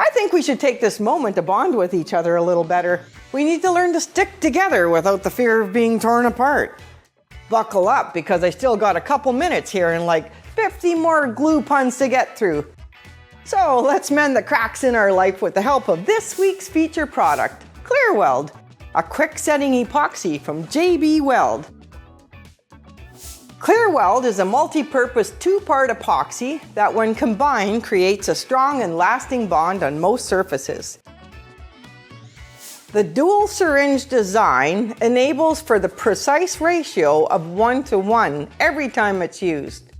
I think we should take this moment to bond with each other a little better. We need to learn to stick together without the fear of being torn apart. Buckle up, because I still got a couple minutes here and like 50 more glue puns to get through. So let's mend the cracks in our life with the help of this week's feature product, ClearWeld, a quick-setting epoxy from JB-Weld. ClearWeld is a multi-purpose two-part epoxy that when combined creates a strong and lasting bond on most surfaces. The dual syringe design enables for the precise ratio of 1:1 every time it's used.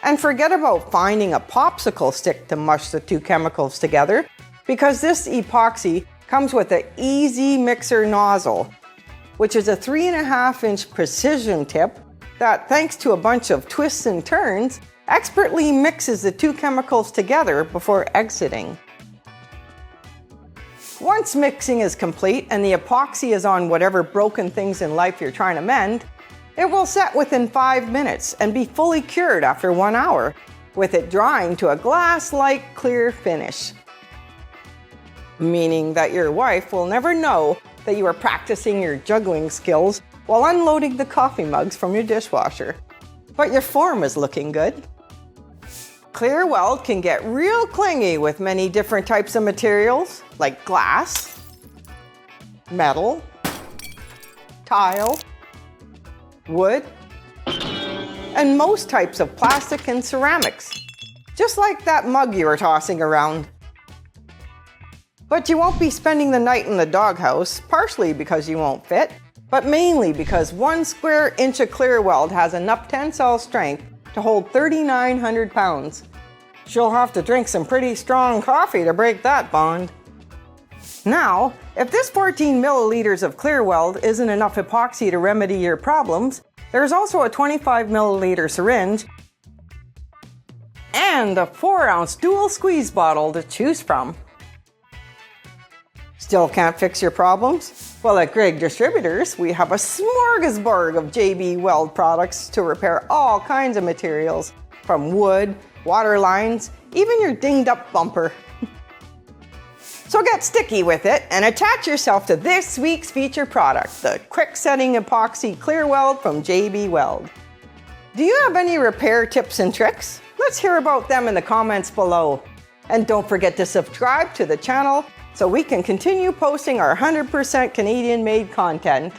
And forget about finding a popsicle stick to mush the two chemicals together, because this epoxy comes with an easy mixer nozzle, which is a 3.5-inch precision tip that, thanks to a bunch of twists and turns, expertly mixes the two chemicals together before exiting. Once mixing is complete and the epoxy is on whatever broken things in life you're trying to mend, it will set within 5 minutes and be fully cured after 1 hour, with it drying to a glass-like clear finish. Meaning that your wife will never know that you are practicing your juggling skills while unloading the coffee mugs from your dishwasher. But your form is looking good. ClearWeld can get real clingy with many different types of materials like glass, metal, tile, wood, and most types of plastic and ceramics, just like that mug you were tossing around. But you won't be spending the night in the doghouse, partially because you won't fit, but mainly because 1 square inch of ClearWeld has enough tensile strength to hold 3,900 pounds. She'll have to drink some pretty strong coffee to break that bond. Now, if this 14 milliliters of ClearWeld isn't enough epoxy to remedy your problems, there's also a 25 milliliter syringe and a 4-ounce dual squeeze bottle to choose from. Still can't fix your problems? Well, at Gregg Distributors, we have a smorgasbord of JB-Weld products to repair all kinds of materials, from wood, water lines, even your dinged up bumper. So get sticky with it and attach yourself to this week's feature product, the quick-setting epoxy ClearWeld from JB-Weld. Do you have any repair tips and tricks? Let's hear about them in the comments below. And don't forget to subscribe to the channel so we can continue posting our 100% Canadian-made content.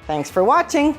Thanks for watching.